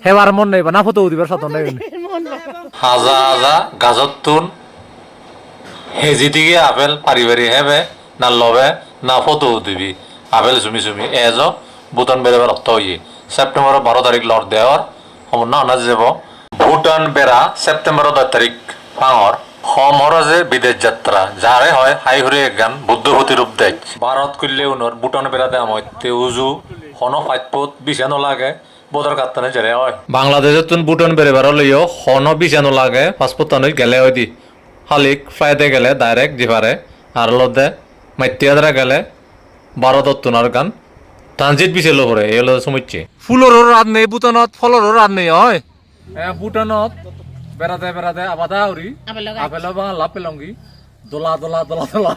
Haber মন নেই না ফটো দিবার সাথে নেই হাজা হাজা গাজর তুন হেজি দিকে আপেল পারিবারি হেবে না লবে না ফটো দিবি আপেল চুমি চুমি এজ ভুটান বেড়াবার অর্থ হইয়ে সেপ্টেম্বর 12 তারিখ লড় দেওয়ার সমন্বয় অনাজ যাব ভুটান বেড়া সেপ্টেম্বর 10 তারিখ ফাঙর সমরজে বিদেশ যাত্রা যারে হয় হাই হুরে গান বুদ্ধভূতি রূপ দেয় ভারত করলে উনর ভুটান বেড়াতে আমতে উজু হন ফাইটপত বিছানো লাগে বদর কাত্তানে জেরে হয় বাংলাদেশে তুন ভুটান বেড়েবার লইও হন বিছানো লাগে পাসপোর্ট গেলে হয় দি হালিক ফ্লাইটে গেলে ডাইরেক্ট জিফারে আর লদে মাইতিয়াদরা গেলে ভারতত তুনার গান ট্রানজিট বিছে লো পরে এই হলো সমস্যা ফুলরও রাত নেই ভুটানত ফলরও রাত নেই হয় ভুটানত বেড়াতে বেড়াতে আবাদা উরি আপেল বাংলা পেলঙ্গি দোলা দোলা দোলা দোলা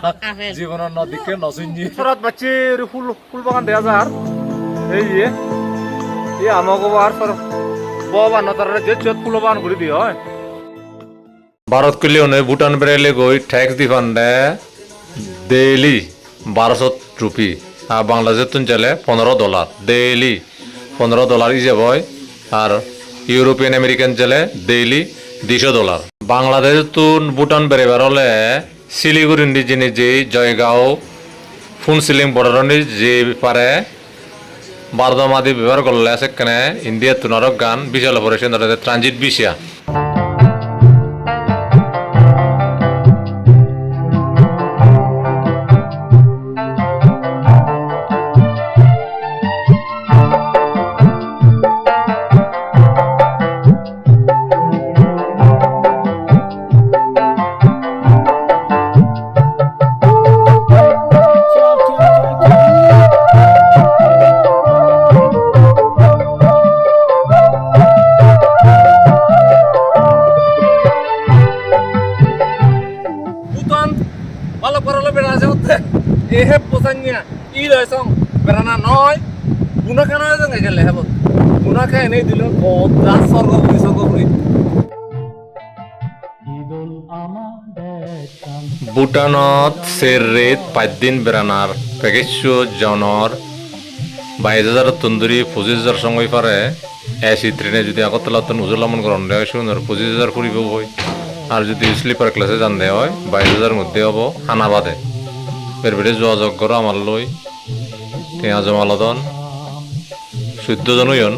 জীবনের নদীকে নসিঞ্জি ফরাত বাচ্চি ফুল ফুল বাগান দেয়া যার এই আমাকে আর বাবা নতার যে চত ফুল বাগান করে দিয়ে হয় ভারত করলে উনি ভুটান বেড়াইলে গই ট্যাক্স দি ফান্ডে ডেইলি 1200 রুপি আর বাংলাদেশে তুন চলে $15 ডেইলি $15 ই যাব আর ইউরোপিয়ান আমেরিকান চলে ডেইলি $200 বাংলাদেশ তুন ভুটান বেড়াইবার হলে শিলিগুড়ি নিজে যে জয়গাঁও ফুনসিলিং বর্ডারনি যে পারে বারদমাদি ব্যবহার করলে সেখানে ইন্ডিয়া তুনারক গান বিশাল অপারেশন ট্রানজিট বিশা ভালো করলে বেড়াছে হতে এহে পোসানিয়া ই লয়সং বেড়ানা নয় গুনা কেন জঙ্গে গেলে হেব গুনা খাই নেই দিল বদা স্বর্গপুরি ভুটানত সের রেত 5 দিন বেড়ানার প্যাকেজ জনর 22,000 তন্দুরি 25,000 সময় পারে এসি ট্রেনে যদি আগরতলা তো উজলামন গ্রহণ দেওয়া শুনুন 25,000 ফুরিব বই আর যদি স্লিপার ক্লাসে যান দেওয়া হয় 22,000 মধ্যে হব খানা বাদে এর বেড়ে যোগাযোগ করো আমার লই টেয়া জমালদন 14 জন হইন